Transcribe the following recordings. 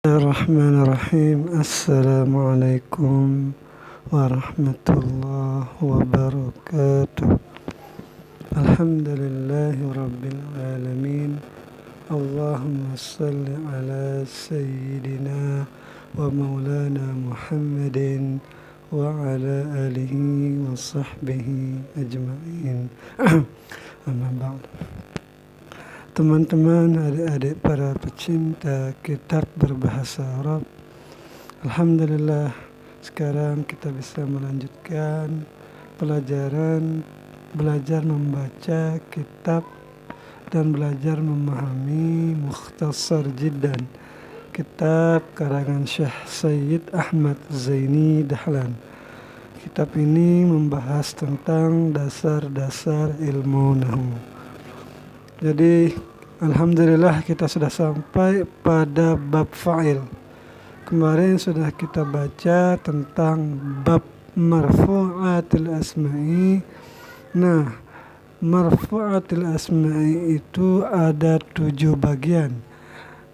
Bismillahirrahmanirrahim. Assalamualaikum warahmatullahi wabarakatuh. Alhamdulillahi rabbil alamin. Allahumma salli ala sayyidina wa maulana Muhammadin wa ala alihi wa sahbihi ajma'in. Amma ba'd. Teman-teman, adik-adik para pecinta kitab berbahasa Arab, alhamdulillah sekarang kita bisa melanjutkan pelajaran belajar membaca kitab dan belajar memahami Mukhtasar Jiddan, kitab karangan Syekh Sayyid Ahmad Zaini Dahlan. Kitab ini membahas tentang dasar-dasar ilmu nahwu. Jadi alhamdulillah kita sudah sampai pada bab fa'il. Kemarin sudah kita baca tentang bab marfu'atil asma'i. Nah, marfu'atil asma'i itu ada 7 bagian.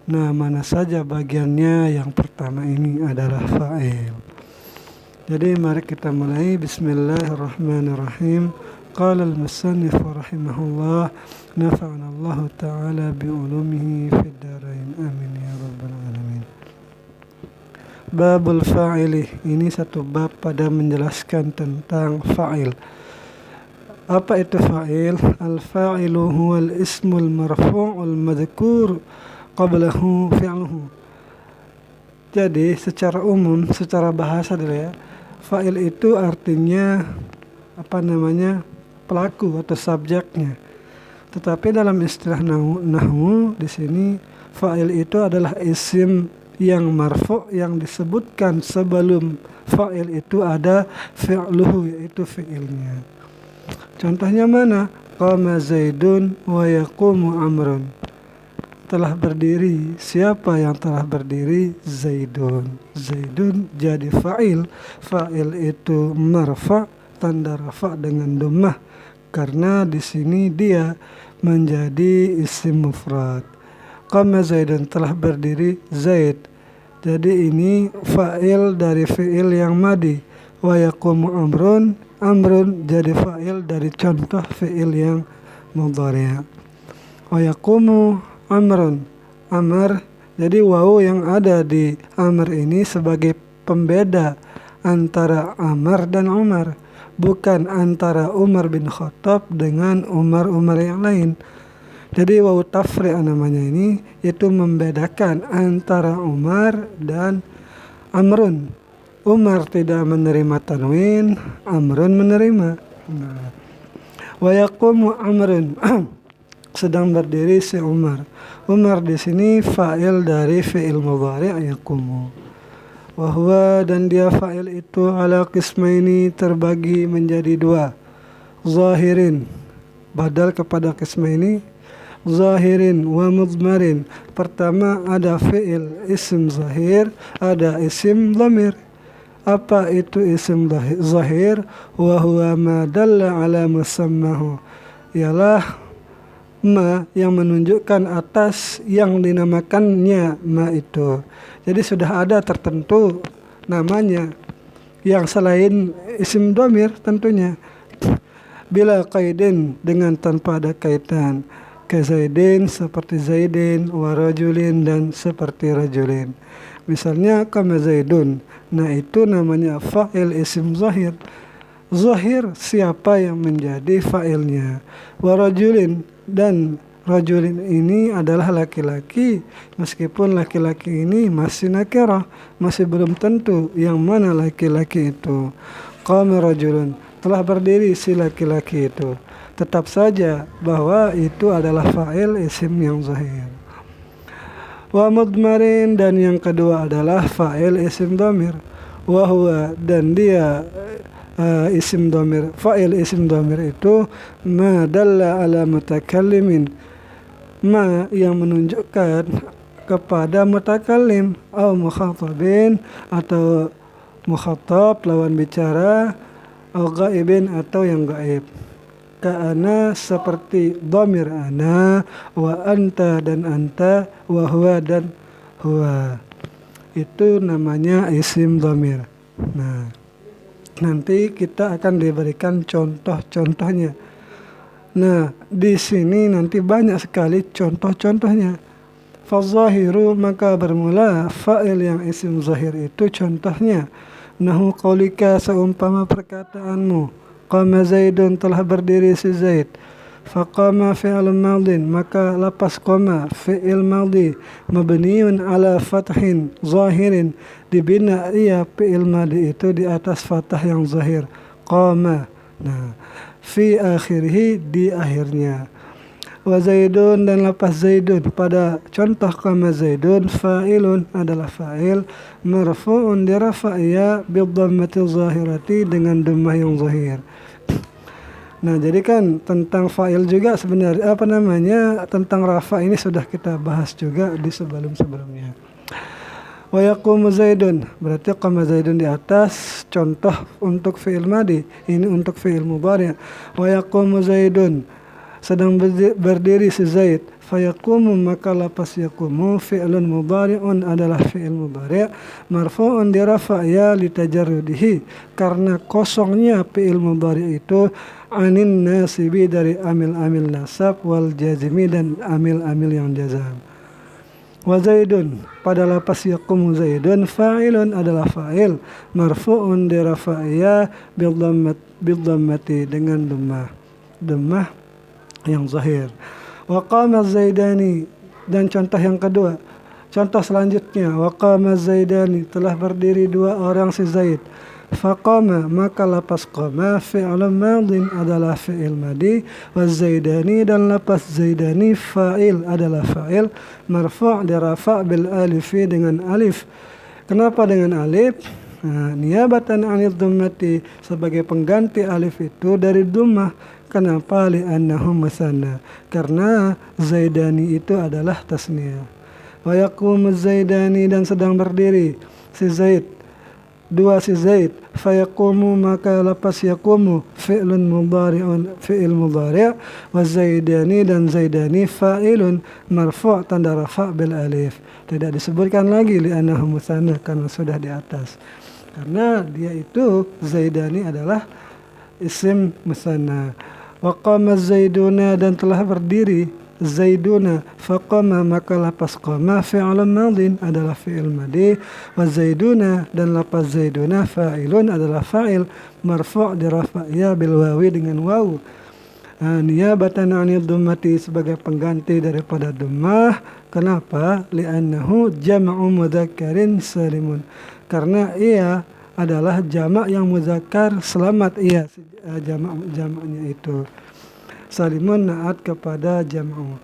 Nah, mana saja bagiannya? Yang pertama ini adalah fa'il. Jadi mari kita mulai. Bismillahirrahmanirrahim. Qala al-musannif rahimahullah, nafa'ana Allah ta'ala bi'ulumihi fid darain, amin ya rabbal alamin. Babul fa'ili, ini satu bab pada menjelaskan tentang fa'il. Apa itu fa'il? Al-fa'ilu huwal ismul marfu'ul madhkur qablahu fi'luhu. Jadi secara umum, secara bahasa dulu ya, fa'il itu artinya pelaku atau subjeknya. Tetapi dalam istilah nahwu di sini fa'il itu adalah isim yang marfu' yang disebutkan sebelum fa'il itu ada fi'luhu, yaitu fi'ilnya. Contohnya mana? Qama Zaidun wa yaqumu Amrun. Telah berdiri. Siapa yang telah berdiri? Zaidun. Zaidun jadi fa'il. Fa'il itu marfa', tanda rafa' dengan dhammah, karena di sini dia menjadi isim mufrad. Qama Zaidun, telah berdiri Zaid. Jadi ini fa'il dari fi'il yang madi. Wa yaqumu Amrun, Amrun jadi fa'il dari contoh fi'il yang mudhari'. Wa yaqumu Amrun, Amr, jadi wawu yang ada di Amr ini sebagai pembeda antara Amr dan Umar, bukan antara Umar bin Khattab dengan Umar yang lain. Jadi wawu tafri' namanya ini, itu membedakan antara Umar dan Amrun. Umar tidak menerima tanwin, Amrun menerima. Wa yaqumu Amrun, sedang berdiri si Umar. Umar di sini fa'il dari fi'il mudhari' yaqumu. Wahwa, dan dia fa'il itu ala qismaini, terbagi menjadi 2. Zahirin, badal kepada qismaini, zahirin wa mudmarin. Pertama ada fi'il isim zahir, ada isim dhamir. Apa itu isim zahir? Wahwa ma dalla ala musammahu, ialah ma yang menunjukkan atas yang dinamakannya ma itu. Jadi sudah ada tertentu namanya yang selain isim dhamir tentunya. Bila qaidin, dengan tanpa ada kaitan. Kazaidin, seperti Zaidin, wa rajulin, dan seperti rajulin. Misalnya kama Zaidun, nah itu namanya fa'il isim zahir. Zahir siapa yang menjadi fa'ilnya. Wa rajulin, dan rajulin ini adalah laki-laki, meskipun laki-laki ini masih nakirah, masih belum tentu yang mana laki-laki itu. Qama rajulun, telah berdiri si laki-laki itu, tetap saja bahwa itu adalah fa'il isim yang zahir. Wa mudmarin, dan yang kedua adalah fa'il isim dhamir. Wa huwa, dan dia isim dhamir, fa'il isim dhamir itu ma dalla ala mutakallimin, ma yang menunjukkan kepada mutakallim, atau mukhatabin, atau mukhatab lawan bicara, atau ghaibin, atau yang gaib. Ka'ana, seperti dhamir ana, wa anta dan anta, wa huwa dan huwa. itu namanya isim dhamir. Nah, nanti kita akan diberikan contoh-contohnya. Nah, di sini nanti banyak sekali contoh-contohnya. Fazahiru, maka bermula fa'il yang isim zahir itu contohnya. Nahu qaulika, seumpama perkataanmu. Qama Zaidun, telah berdiri si Zaid. Faqama fi'il madin, maka lapas qama fi'il madhi mabniun ala fathin zahirin, dibina ia fi'il madhi itu di atas fathah yang zahir, qama. Nah, fi akhirih, di akhirnya. Wa Zaidun, dan lapas Zaidun pada contoh qama Zaidun, fa'ilun adalah fa'il, marfu'un dirafa'ya bidhammati zahirati, dengan dhammah yang zahir. Nah, jadi kan tentang fa'il juga sebenarnya tentang rafa ini sudah kita bahas juga di sebelum-sebelumnya. Wa yaqumu Zaidun, berarti qama Zaidun di atas, contoh untuk fi'il madhi, ini untuk fi'il mudhari'. Wa yaqumu Zaidun, sedang berdiri si Zaid. Fayaqumu, maka lapas yaqumu fi'lun mudhari'un adalah fi'il mudhari', marfu'un dirafa'ya litajarrudihi, karena kosongnya fi'il mudhari' itu, anin nasibi, dari amil-amil nasab, wal jazimi, dan amil-amil yang jazam. Wa Zaidun, pada lapas yaqumu Zaidun, fa'ilun adalah fa'il, marfu'un dirafa'ya bidhammati, dengan dhammah yang zahir. Wa qama Zaidani, dan contoh yang kedua, contoh selanjutnya, wa qama Zaidani, telah berdiri dua orang si Zaid. Faqama, maka lapas qama fi'lun madin adalah fi'il madhi, wa Zaidani, dan lapas Zaidani fa'il adalah fa'il, marfu' dirafa' bil alifi, dengan alif. Kenapa dengan alif? Nah, niyabatan anil dhammati, sebagai pengganti alif itu dari dhammah. Kenapa? Li'annahu musanna, karena Zaidani itu adalah tasniyah. Wa yaqumu Zaidani, dan sedang berdiri si Zaid, dua si Zaid. Fayaqumu, maka lapas yaqumu fi'lun mudhari'un, fi'il mudhari', wa Zaidani, dan Zaidani fa'ilun, marfu' tanda rafa' bil alif. Tidak disebutkan lagi li'annahu musanna, karena sudah di atas. Karena dia itu Zaidani adalah isim musanna. Wa qama Zaiduna, dan telah berdiri Zaiduna. Faqama, maka lapas qama fi'lun madin adalah fi'il madhi, wa Zaiduna, dan lapas Zaiduna fa'ilun adalah fa'il, marfu' dirafa'ya bil wawi, dengan waw. Niyabatan 'anil dhammati, sebagai pengganti daripada dhammah. Kenapa? Li'annahu jam'u mudzakkarin salimun, karena ia adalah jamak yang muzakkar selamat, ia jamaknya itu salimun, naat kepada jam'u.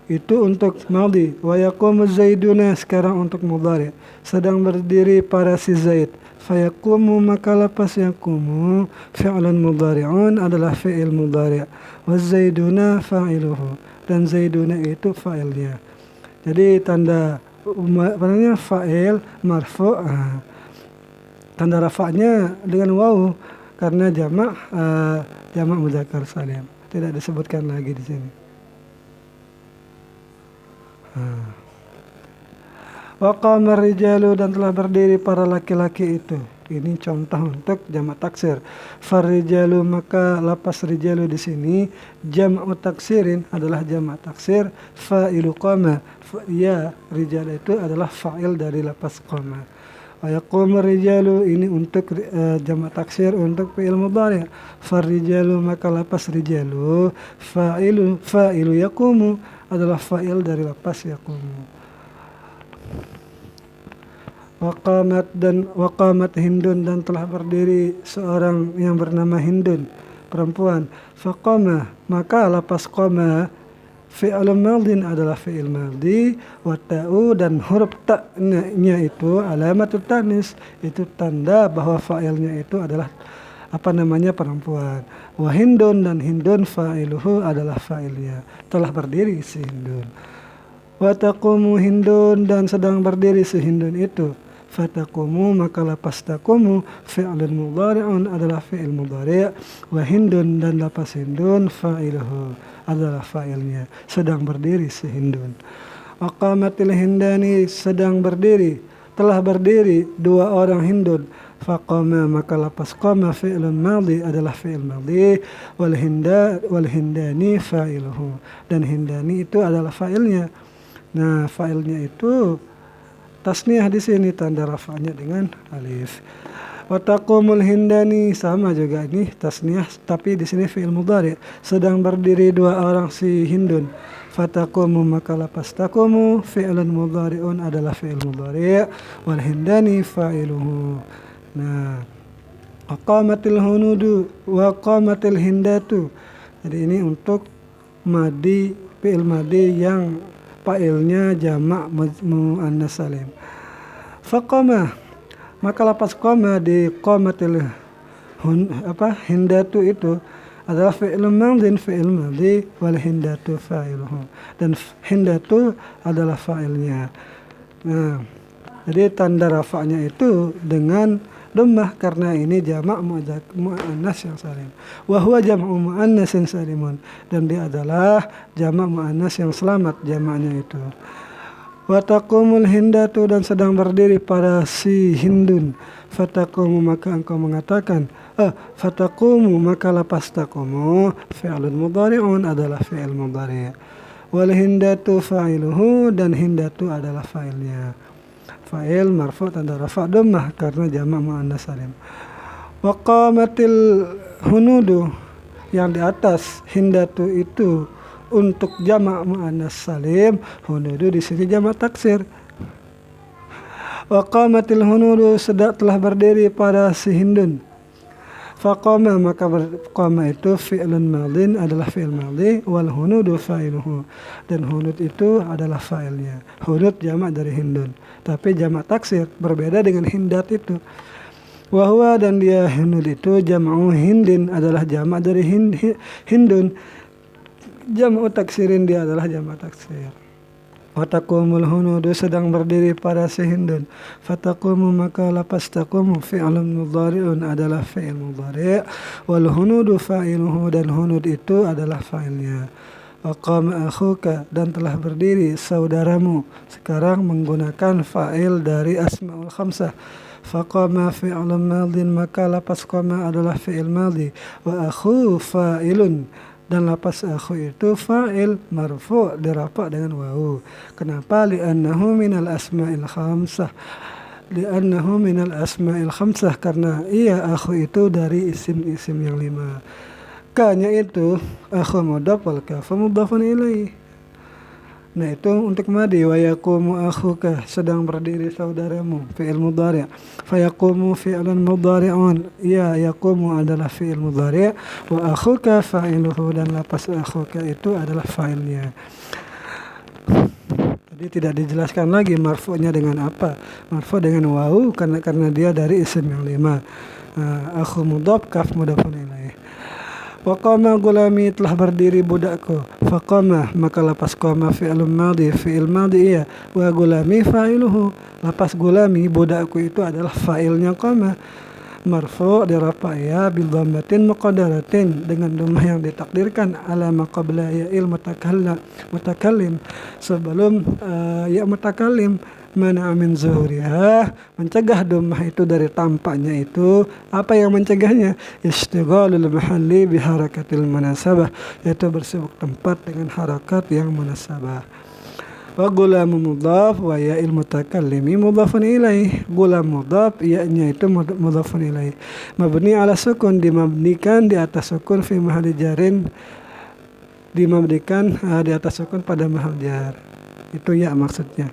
Itu untuk madhi. Wa yaqumu Zaiduna, sekarang untuk mudhari', sedang berdiri para si Zaid. Fayaqumu, maka lapas yaqumu fi'lun mudhari'un adalah fi'il mudhari', wa Zaiduna fa'iluhu, dan Zaiduna itu fa'ilnya. Jadi tanda fa'il marfu', tanda rafa'nya dengan waw, karena jamak mudzakkar salim, tidak disebutkan lagi di sini. Wa qama rijalu, dan telah berdiri para laki-laki itu. Ini contoh untuk jamak taksir. Farrijalu, maka lapas rijalu di sini jamak taksirin adalah jamak taksir. Fa'ilu qama, ya rijal itu adalah fa'il dari lapas qama. Wa yaqumu rijalu, ini untuk jamak taksir untuk fi'il mudhari'. Farrijalu, maka lapas rijalu fa'ilu yaqumu adalah fa'il dari lapas yaqumu. Waqamat Hindun, dan telah berdiri seorang yang bernama Hindun, perempuan. Faqama, maka lapas qama fi'lun madin adalah fi'il madhi, wa ta'u, dan huruf ta'nya itu alamatut tanis, itu tanda bahwa fa'ilnya itu adalah perempuan. Wa Hindun, dan Hindun fa'iluhu adalah fa'ilnya, telah berdiri si Hindun. Wa taqumu Hindun, dan sedang berdiri si Hindun itu. Fataqumu, maka lapas taqumu fi'lun mudhari'un adalah fi'il mudhari', wa Hindun, dan lapas Hindun fa'iluhu adalah fa'ilnya, sedang berdiri si Hindun. Wa qamatil Hindani, sedang berdiri telah berdiri dua orang Hindun. Faqama, maka lapas qama fi'lun madhi adalah fi'il madhi, wal hindani fa'iluhu, dan hindani itu adalah fa'ilnya. Nah, fa'ilnya itu tasniah di sini, tanda rafa'nya dengan alif. Wa taqumul hindani, sama juga ini tasniah tapi di sini fi'il mudhari, sedang berdiri dua orang si Hindun. Fataqumu, maka lapas taqumu fi'lun mudhari'un adalah fi'il mudhari', wal hindani fa'iluhu. Nah, aqamatil hunudu wa qamatil hindatu. Jadi ini untuk madi, fi'il madi yang fa'ilnya jamak muannas salim. Faqama, maka lapas qama di qamatil hindatu itu adalah fi'il madhi wal hindatu fa'iluhu, dan hindatu adalah fa'ilnya. Nah, jadi tanda rafa'nya itu dengan dhammah karena ini jamak muannas yang salim. Wa huwa jam'u muannasin salimun, dan dia adalah jamak muannas yang selamat jamaknya itu. Wa taqumul hindatu, dan sedang berdiri pada si Hindun. Fataqumu, maka engkau mengatakan fataqumu, maka lapas taqumu fi'lun mudhari'un adalah fi'il mudhari', wal hindatu fa'iluhu, dan hindatu adalah fa'ilnya. Fa'il marfu' tanda rafa' dhammah karena jamak muannas salim. Wa qamatil hunudu, yang di atas hindatu itu untuk jamak muannas salim, hunudu di sini jamak taksir. Wa qamatil hunudu, telah berdiri pada si Hindun. Faqama, maka qama itu fi'lun madhin adalah fi'il madhi, wal hunudu fa'iluhu, dan hunud itu adalah fa'ilnya. Hunud jamak dari Hindun, tapi jamak taksir, berbeda dengan hindat itu. Wa huwa, dan dia hunud itu jam'u hindin adalah jamak dari Hindun. Jam'u taksirin, dia adalah jamak taksir. Wa taqumul hunudu, sedang berdiri pada si Hindun. Fataqumu, maka lapas taqumu fi'lun mudhari'un adalah fi'il mudhari', wal hunudu fa'iluhu, dan hunud itu adalah fa'ilnya. Wa qama akhuka, dan telah berdiri saudaramu, sekarang menggunakan fa'il dari asma'ul khamsah. Faqama fi'lun madhin, maka lapas qama adalah fi'il madhi, wa akhu fa'ilun, dan lapas akhu itu fa'il marfu' dirafa' dengan wawu. Kenapa? Li'annahu minal asma'il khamsah. Li'annahu minal asma'il khamsah, karena ia akhu itu dari isim-isim yang 5. Ka-nya itu akhu mudhaf, wal kafu mudhafun ilaih. Nah, itu untuk madi. Wa yaqumu akhuka, sedang berdiri saudaramu, fi'il mudhari'. Fa yaqumu fi'lun mudhari'un, ya yaqumu adalah fi'il mudhari', wa akhuka fa'iluhu, dan lapas akhuka itu adalah fa'ilnya. Jadi tidak dijelaskan lagi marfu'nya dengan apa. Marfu' dengan wawu karena dia dari isim yang 5. Akhu mudhaf, kaf mudhafun ilaih. Wa qama gulami, telah berdiri budakku. Faqama, maka lapas qama fi'lun madhi, fi'il madhi iya, wa gulami fa'iluhu, lapas gulami budakku itu adalah fa'ilnya qama, marfu' dirafa' ya bil dhammatin muqaddaratin, dengan dhammah yang ditakdirkan ala ma qabla ya'il mutakallim, sebelum ya mutakallim. Mana min zuhuriha, mencegah dhammah itu dari tampaknya itu. Apa yang mencegahnya? Istighalul mahalli biharakatil munasabah, yaitu bersibuk tempat dengan harakat yang munasabah. Wa gulamu mudhaf wa ya'il mutakallimi mudhafun ilaih. Gulam mudhaf, ya-nya itu mudhafun ilaih. Mabni ala sukun, dimabnikan di atas sukun, fi mahalli jarin, dimabnikan di atas sukun pada mahal jar. Itu ya maksudnya.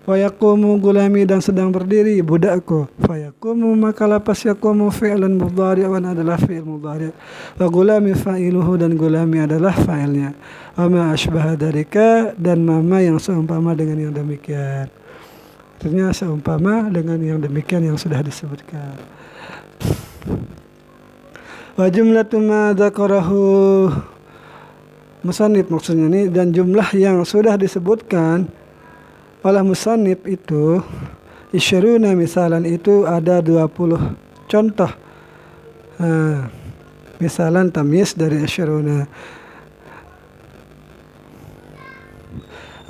Wa yaqumu gulami, dan sedang berdiri budakku. Fa yaqumu, maka lapas yaqumu fi'lun mudhari'un adalah fi'il mudhari', wa gulami fa'iluhu, dan gulami adalah fa'ilnya. Wa ma asbaha dzalika, dan mama yang seumpama dengan yang demikian. Artinya seumpama dengan yang demikian yang sudah disebutkan. Wa jumlatu ma dzakarahu musannif, maksudnya ini, dan jumlah yang sudah disebutkan oleh musannif itu isyaruna, misalan itu ada 20 contoh. Misalan tamyiz dari isyaruna.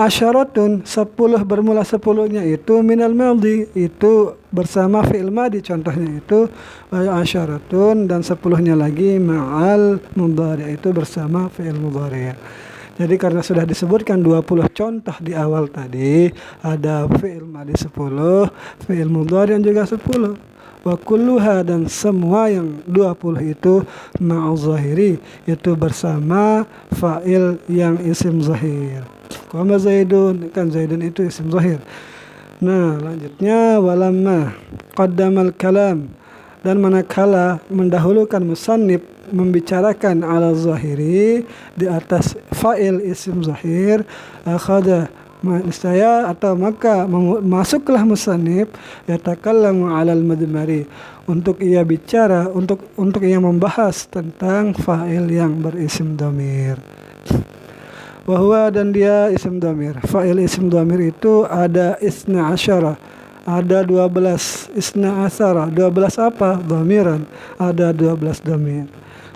Asyaratun 10 bermula 10-nya itu minal madhi, itu bersama fi'il madhi, contohnya itu wa asyaratun, dan 10-nya lagi ma'al mudhari, itu bersama fi'il mudhari. Jadi karena sudah disebutkan 20 contoh di awal tadi, ada fi'il madhi 10, fi'il mudhari juga 10. Wa kulluha, dan semua yang 20 itu ma'al zahiri, itu bersama fa'il yang isim zahir. Qama Zaidun, kan Zaidun itu isim zahir. Nah, lanjutnya walamma qaddamal kalam, dan manakala mendahulukan musannif membicarakan ala zahiri di atas fa'il isim zahir, akhadha saya atau maka masuklah musannif yatakallamu alal madmari, untuk ia bicara, untuk ia membahas tentang fa'il yang berisim dhamir. Wahwa, dan dia isim dhamir. Fa'il isim dhamir itu ada isna asyara, ada 12, isna asara 12 apa? Dhamiran, ada 12 dhamir.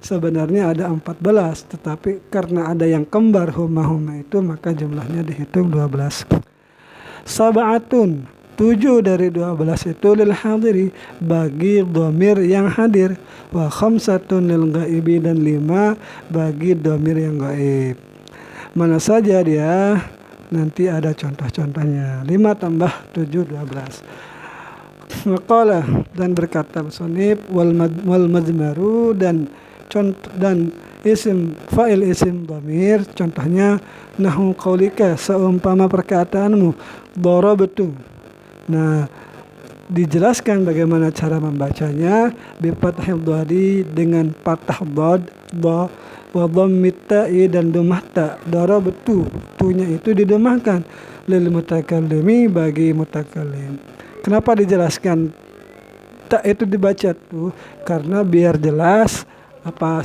Sebenarnya ada 14, tetapi karena ada yang kembar huma itu, maka jumlahnya dihitung 12. Sab'atun, 7 dari 12 itu lil hadiri, bagi dhamir yang hadir. Wa khamsatun lil ghaibi, dan 5 bagi dhamir yang gaib. Mana saja dia, nanti ada contoh-contohnya. 5 tambah 7, 12. Maqala, dan berkata musannif, wal madmaru, dan isim fa'il isim dhamir, contohnya nahu qaulika, seumpama perkataanmu, darabtu. Nah, dijelaskan bagaimana cara membacanya, bi fathil dhadi, dengan fathah dhad, dha, wa dhammit ta'i, dan dhammah ta. Darabtu, tunya itu didomahkan, lil mutakallimi, bagi mutakallim. Kenapa dijelaskan ta itu dibaca tuh? Karena biar jelas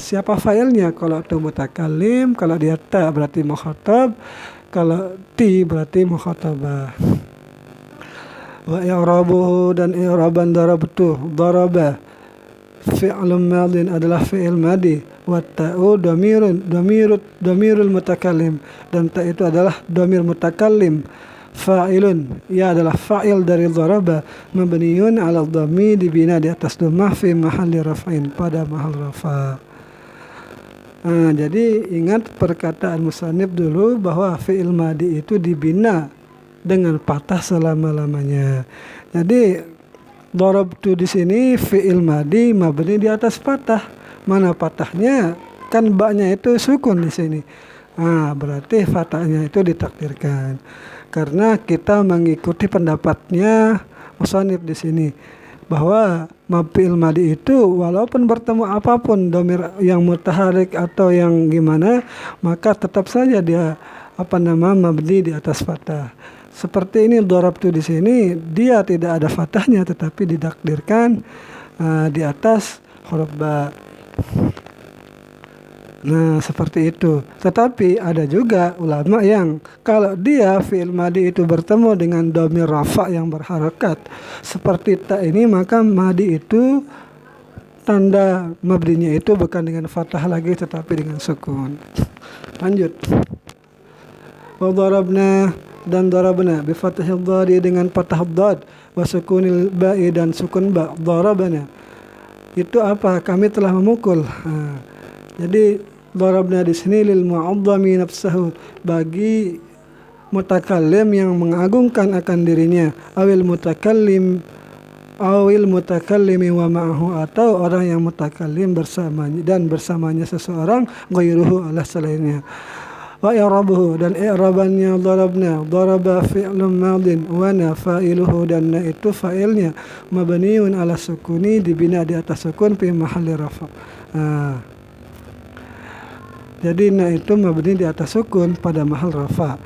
siapa fa'ilnya. Kalau itu mutakallim, kalau dia ta berarti mukhatab, kalau ti berarti mukhatabah. Wa i'rabuhu, dan i'raban darabtu, daraba fi'lun madin adalah fi'il madi, wa ta'u dhamirul mutakallim, dan ta itu adalah dhamir mutakallim. Fa'ilun, ia adalah fa'il dari daraba, mabniun 'ala dhammi, dibina di atas dhammah, fi mahalli raf'in, pada mahal rafa'. Nah, jadi ingat perkataan musannif dulu bahwa fi'il madi itu dibina dengan patah selama-lamanya. Jadi darabtu di sini fi'il madi mabni di atas patah. Mana patahnya? Kan ba-nya itu sukun di sini. Nah, berarti fatahnya itu ditakdirkan. Karena kita mengikuti pendapatnya musannif di sini, bahwa fi'il madi itu walaupun bertemu apapun dhamir yang mutaharik atau yang gimana, maka tetap saja dia mabni di atas fathah. Seperti ini darabtu di sini, dia tidak ada fathahnya tetapi ditakdirkan di atas huruf ba. Nah, seperti itu. Tetapi ada juga ulama yang kalau dia fi'il madi itu bertemu dengan dhamir rafa yang berharakat seperti ta ini, maka madi itu tanda mabdinya itu bukan dengan fathah lagi tetapi dengan sukun. Lanjut. Wa darabna, dan darabna bi fathil dhari, dengan fathah dhad, wa sukunil ba'i, dan sukun ba. Darabna itu apa? Kami telah memukul. Jadi darabna di sini lil mu'azzami nafsahu, bagi mutakallim yang mengagungkan akan dirinya, awil mutakallim awil mutakallimi wa ma'ahu, atau orang yang mutakallim bersamanya dan bersamanya seseorang, ghairuhu ala selainnya. Wa i'rabuhu, dan i'rabannya darabna, daraba fi'lun madin, wa na fa'iluhu, dan na itu fa'ilnya, mabniun ala sukuni, dibina di atas sukun, fi mahalli rafa'. Jadi na itu mabni di atas sukun pada mahal rafa'.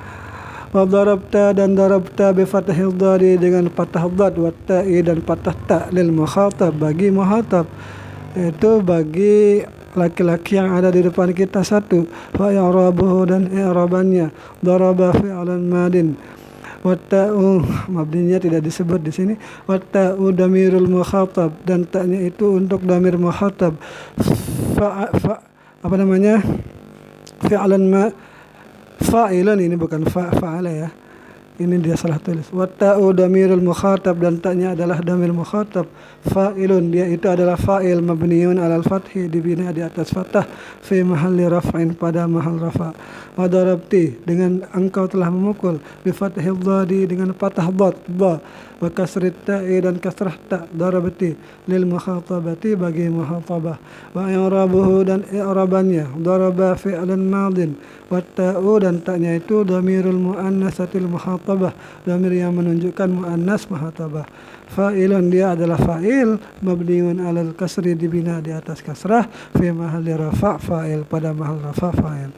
Wa darabta, dan darabta bi fathil dhari, dengan fathah dhad, wa ta'i, dan fathah ta, lil mukhatab, bagi mukhatab, itu bagi laki-laki yang ada di depan kita satu. Fa i'rabuhu, dan i'rabannya, daraba fi'lan madin, wa ta'u, mabninya tidak disebut di sini, wa ta'u dhamirul mukhatab, dan ta'nya itu untuk dhamir mukhatab. Fi'lan Fa'ilun ini bukan fa'ala ya. Ini dia salah tulis. Wa ta'u dhamirul mukhatab, dan ta'nya adalah dhamir mukhatab. Fa'ilun, dia itu adalah fa'il mabniun alal fathi, dibina di atas fathah, fi mahalli raf'in, pada mahal rafa. Wa darabti, dengan engkau telah memukul, bi fathil dhadi, dengan fathah dhad, dha, wa kasrit ta'i, dan kasrah ta, darabti, lil mukhatabati, bagi mukhatabah. Wa i'rabuhu, dan i'rabannya, daraba fi'lan madin, wa ta'u, dan ta'nya itu dhamirul muannasatil mukhatabah, dhamir yang menunjukkan muannas mukhatabah. Fa'ilun, dia adalah fa'il mabniun alal kasri, dibina di atas kasrah, fi mahalli rafa' fa'il, pada mahal rafa' fa'il.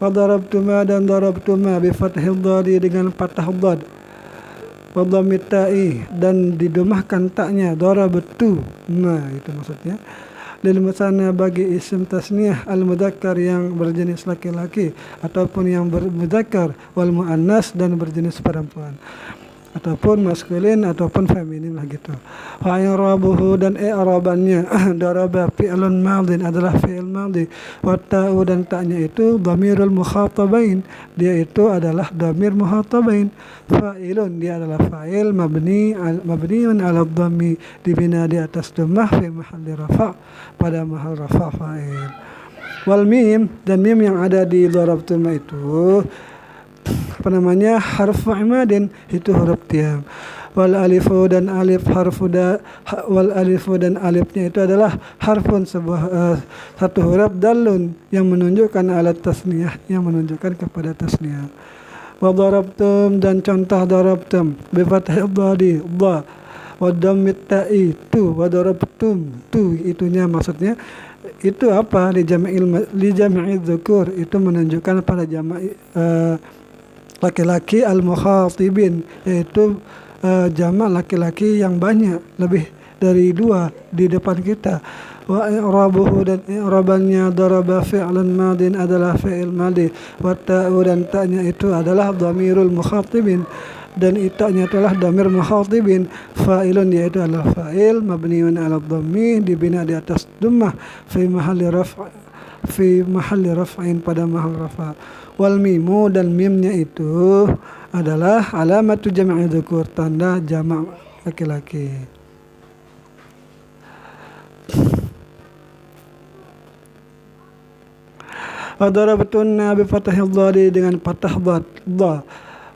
Wa darabtuma, dan darabtuma bi fathil dhadi, dengan fathah dhad, wa dhammit ta'i, dan didomahkan taknya, darabtu. Nah, itu maksudnya. Lil musanna, bagi isim tasniyah al mudzakkar, yang berjenis laki-laki, ataupun yang bermudzakkar, wal muannas, dan berjenis perempuan, ataupun maskulin ataupun feminin lah gitu. Wa i'rabuhu, dan i'rabannya, daraba fi'lun madin, adalah fi'il madhi, wa ta'u, dan ta'nya itu dhamirul mukhatabain, dia itu adalah dhamir mukhatabain. Fa'ilun, dia adalah fa'il mabniun ala dhammi, dibina di atas dhammah, fi mahalli rafa', pada mahal rafa' fa'il. Wal mim, dan mim yang ada di darabtuma itu harfu imadin, itu huruf tiang. Wal alifu, dan alif wal alifu, dan alifnya itu adalah harfun, satu huruf, dalun, yang menunjukkan alat tasniyah, yang menunjukkan kepada tasniyah. Wa darabtum, dan contoh darabtum, bi fathil dhadi, dha, wa dhammit ta'i, tu, wa darabtum, tu, itunya maksudnya itu apa? Li jami'il dzukur, itu menunjukkan pada jama' laki-laki al-mukhatibin, yaitu jamak laki-laki yang banyak, lebih dari dua di depan kita. Wa i'rabuhu, dan i'rabannya, daraba fi'lan madin, adalah fi'il madhi, wa ta'u, dan ta'nya itu adalah dhamirul mukhatibin, dan itanya adalah dhamir mukhatibin. Fa'ilun, yaitu adalah fa'il mabniun ala dhammi, dibina di atas dhammah, fi mahalli raf'in, pada mahal rafa'. Wal mimu, dan mimnya itu adalah alamatu jam'i dzukur, tanda jamak laki-laki. Wa darabtunna bi fathil dhadi, dengan fathah dha,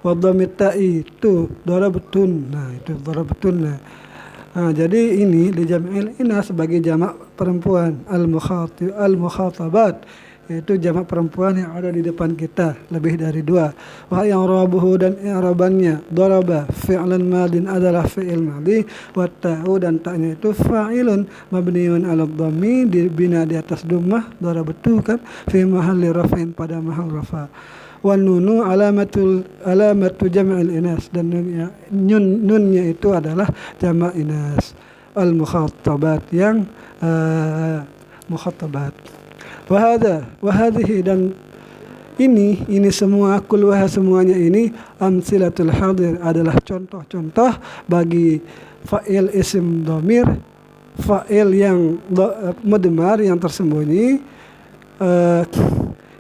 wa dhammit ta'i, tu, darabtun. Nah, itu darabtunna. Nah, jadi ini li jam'il inas, sebagai jamak perempuan, al-mukhatabat, yaitu jamak perempuan yang ada di depan kita, lebih dari dua. Wa i'rabuhu, dan i'rabannya, daraba fi'lan madin, adalah fi'il madhi, wa ta'u, dan ta'nya itu fa'ilun mabniun ala dhammi, dibina di atas dhammah, darabtu kan, fi mahalli raf'in, pada mahal rafa'. Wa nunu alamatu jam'il inas, dan nunnya itu adalah jamak inas, al mukhatabat, yang mukhatabat. Wa hadhihi, dan ini semua, kulluha, semuanya ini, amsilatul hadir, adalah contoh-contoh bagi fa'il isim dhamir, fa'il yang mudmar, yang tersembunyi,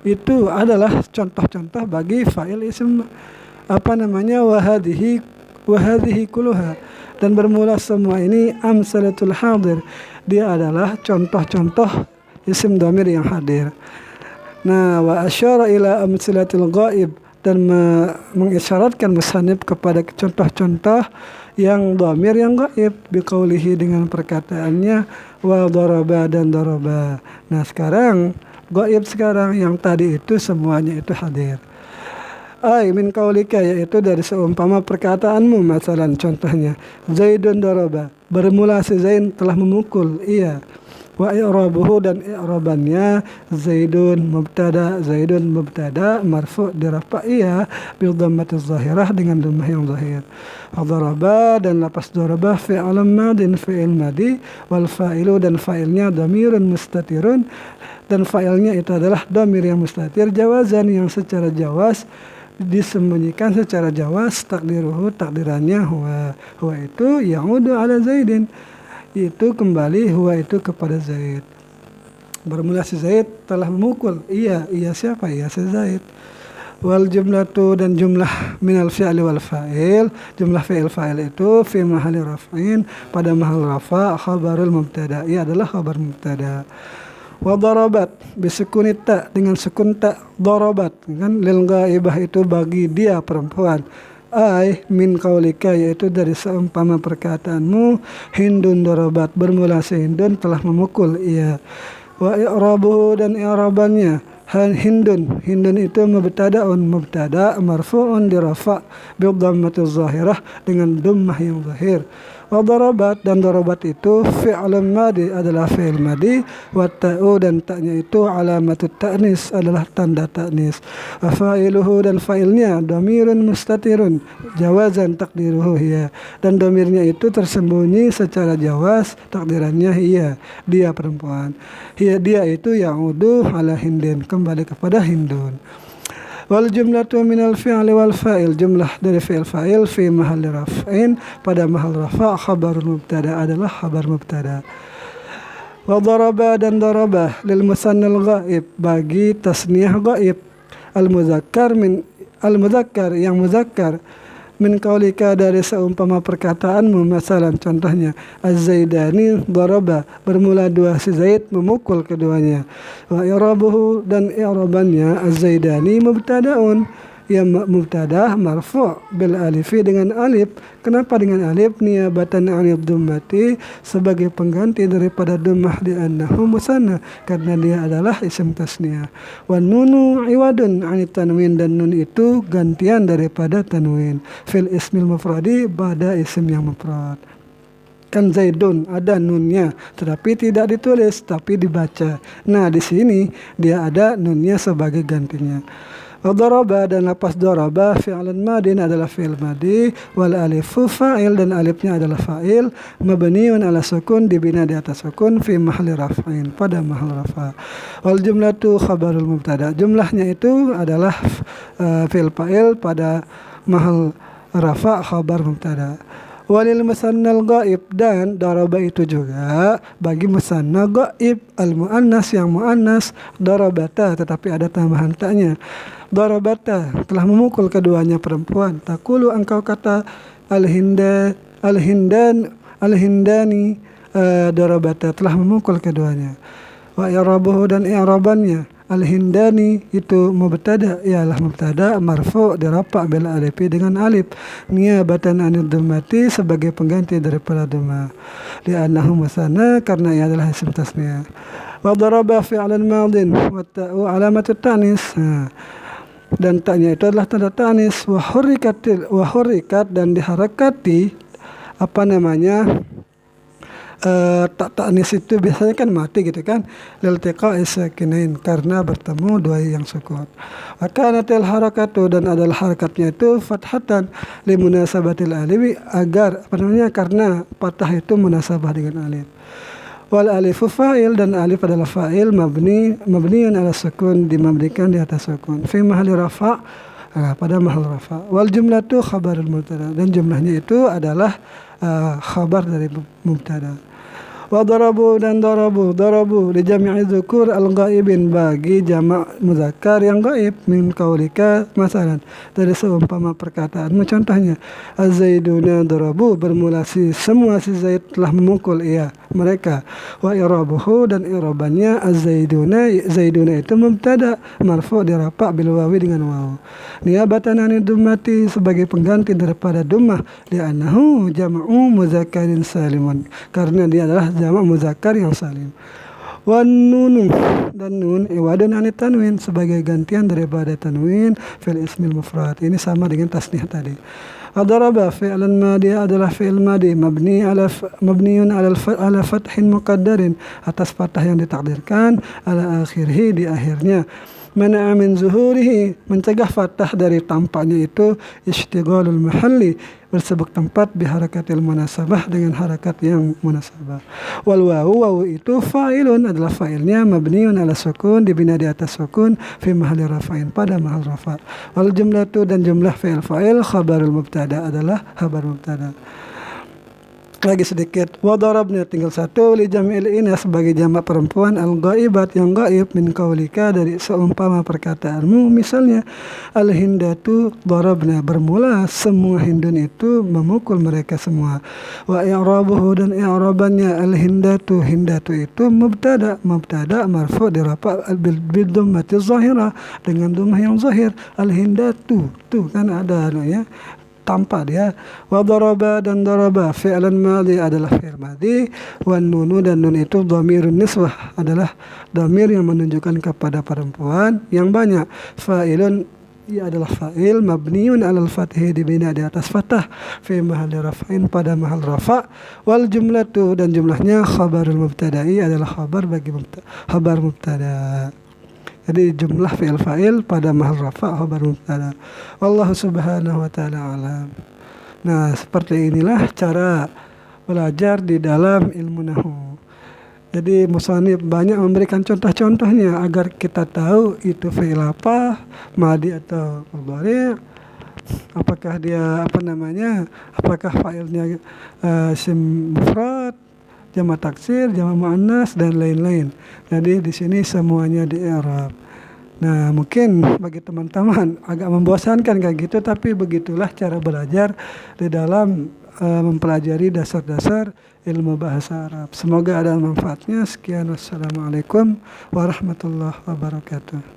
itu adalah contoh-contoh bagi fa'il isim wa hadhihi kulluha, dan bermula semua ini, amsalatul hadir, dia adalah contoh-contoh isim dhamir yang hadir. Nah, wa asyara ila amsilatil ghaib, dan mengisyaratkan musannif kepada contoh-contoh yang dhamir yang ghaib, biqaulihi, dengan perkataannya, wa daraba, dan daraba. Nah, sekarang ghaib, sekarang yang tadi itu semuanya itu hadir. Min qaulika, yaitu dari seumpama perkataanmu, masalan contohnya, Zaidun daraba, bermula si Zaid telah memukul, iya. Wa i'rabuhu, dan i'rabannya, Zaidun mubtada marfu' dirafa', iya, bil dhammatiz zahirah, dengan dhammah yang zahir. Wa daraba, dan lapas daraba fi'lan madin, fi'il madhi, wal fa'ilu, dan fa'ilnya dhamirun mustatirun, dan fa'ilnya itu adalah dhamir yang mustatir, jawazan, yang secara jawaz, disembunyikan secara jawaz, takdiruhu, takdirannya, huwa itu ya'udu ala Zaidin, itu kembali, huwa itu kepada Zaid. Bermula si Zaid telah memukul, iya siapa? Iya si Zaid. Wal jumlatu dan jumlah minal fi'li wal fa'il, jumlah fi'il fa'il itu fi mahalli raf'in, pada mahal rafa, khabarul mubtada, ia adalah khabar mubtada. Wa darabat bisukuni ta, dengan sukun ta, darabat kan, lil ghaibah itu bagi dia perempuan, ai min qaulika yaitu dari seumpama perkataanmu, Hindun darabat, bermula si Hindun telah memukul ia. Wa i'rabuhu dan i'rabannya, Hindun itu mubtada marfu'un dirafa bi dhammati zahirah, dengan dhammah yang zahir. Wa darabat dan darabat itu fi'lun madi, adalah fi'il madi, wa ta'u dan ta'nya itu alamatut ta'nis, adalah tanda ta'nis. Wa fa'iluhu dan fa'ilnya dhamirun mustatirun jawazan takdiruhu hiya, dan dhamirnya itu tersembunyi secara jawaz, takdirannya hiya, dia perempuan. Hiya dia itu ya'udu ala Hindin, kembali kepada Hindun. Wal jumlatu minal fi'li wal fa'il, jumlah dari fi'il fa'il fi mahalli raf'in, pada mahal rafa, khabarul mubtada, adalah khabar mubtada. Wa daraba dan daraba lil musannal ghaib, bagi tasniyah ghaib, al muzakkar yang muzakkar, min qaulika dari seumpama perkataanmu, masalan contohnya, az-zaidani daraba, bermula dua si Zaid memukul keduanya. Wa i'rabuhu dan i'rabannya, az-zaidani mubtadaun, ya mubtada marfu' bil alifi, dengan alif. Kenapa dengan alif? Niyabatan 'anil dhammati, sebagai pengganti daripada dhammah, di annahu musanna, karena dia adalah isim tasniyah. Wan nunu iwadun 'anit tanwin, dan nun itu gantian daripada tanwin, fil ismil mufradi, pada isim yang mufrad. Kan Zaidun ada nunnya tetapi tidak ditulis tapi dibaca. Nah, di sini dia ada nunnya sebagai gantinya. Daraba dan lapas daraba fi'lan madin, adalah fi'il madi, wal alifu fa'il, dan alifnya adalah fa'il, mabniun ala sukun, dibina di atas sukun, fi mahalli raf'in, pada mahal rafa. Wal jumlatu khabarul mubtada, jumlahnya itu adalah fi'il fa'il pada mahal rafa, khabar mubtada. Walil musannal ghaib, dan daraba itu juga bagi musanna ghaib, al muannas yang muannas, darabata tetapi ada tambahan ta'nya. Darabata telah memukul keduanya perempuan. Taqulu engkau kata al-hindani darabata telah memukul keduanya. Wa i'rabuhu dan i'rabannya, al-hindani itu mubtada, ialah mubtada marfu' dirafa' bil alifi, dengan alif, niyabatan 'anil dhammati, sebagai pengganti daripada dhammah, li'annahu musanna, karena ia adalah isim tasniyah. Wa daraba fi'lan madin wa ta'u alamatut ta'nis, dan ta'nya itu adalah tanda ta'nis. Wa hurrikat dan diharakati, ta'nis itu biasanya kan mati gitu kan, liltiqa'i sakinain, karena bertemu dua yang sukun. Wa kanatil harakatu, dan adalah harakatnya itu fathatan limunasabatil alif, agar karena patah itu munasabah dengan alif. Wal alifu fa'il, dan alif adalah fa'il, mabniun ala sukun, dimabnikan di atas sukun, fi mahalli rafa', pada mahal rafa. Wal jumlatu khabarul mubtada, dan jumlahnya itu adalah khabar dari mubtada. Wa darabu dan darabu li jami'i dzukur al-ghaibin, bagi jamak muzakkar yang gaib, min qaulika masalan, dari seumpama perkataanmu, contohnya, az-zaiduna darabu, bermula semua si Zaid telah memukul mereka. Wa i'rabuhu dan i'rabannya, az-zaiduna itu mubtada marfu' dirafa' bil wawi, dengan waw, niyabatan 'anil dhammati, sebagai pengganti daripada dhammah, li'annahu jam'u muzakkarin salimun, karena dia adalah jamak muzakkar yang salim. Wan nunu dan nun iwadun 'anit tanwin, sebagai gantian daripada tanwin, fil ismil mufrad, ini sama dengan tasniyah tadi. Adaraba fi'lan madi, adalah fi'il madi, mabniun ala fathin muqaddarin, atas fathah yang ditakdirkan, ala akhirhi, di akhirnya. Mana'a min zuhurihi, mencegah fathah dari tampaknya itu, istighlalul mahalli, bersebut tempat, biharakatil munasabah, dengan harakat yang munasabah. Wal wawu itu fa'ilun, adalah fa'ilnya, mabniun ala sukun, dibina di atas sukun, fi mahalli rafa'in, pada mahal rafa'. Wal jumlatu dan jumlah fi'il fa'il khabarul mubtada, adalah khabar mubtada. lagi sedikit. Wa darabna tinggal satu li jam'il inas sebagai jamak perempuan al-ghaibat yang gaib min qaulika dari seumpama perkataanmu, misalnya al-hindatu darabna bermula semua hindun itu memukul mereka semua. Wa i'rabuhu dan i'rabannya al-hindatu itu mubtada marfu dirafa bil dhammati zahirah dengan dhammah yang zahir. Al-hindatu tuh kan ada ya tanpa dia. Wa daraba dan daraba fi'lan madhi adalah fi'il madhi, wan nunu dan nun itu dhamirun niswah adalah dhamir yang menunjukkan kepada perempuan yang banyak. Fa'ilun ia adalah fa'il mabniun 'alal fathi dibina di atas fathah fi mahalli raf'in pada mahal rafa'. Wal jumlatu dan jumlahnya khabarul mubtada'i adalah khabar bagi khabar mubtada. Jadi jumlah fi'il fa'il pada mahal rafa' khabar mubtada. Wallahu subhanahu wa ta'ala alam. Nah, seperti inilah cara belajar di dalam ilmu nahwu. Jadi musannif banyak memberikan contoh-contohnya agar kita tahu itu fi'il apa, madi atau mudhari', apakah dia apakah fa'ilnya isim mufrad, jamak taksir, jamak muannas dan lain-lain. Jadi di sini semuanya di i'rab. Nah, mungkin bagi teman-teman agak membosankan kayak gitu, tapi begitulah cara belajar di dalam mempelajari dasar-dasar ilmu bahasa Arab. Semoga ada manfaatnya. Sekian, wassalamualaikum warahmatullahi wabarakatuh.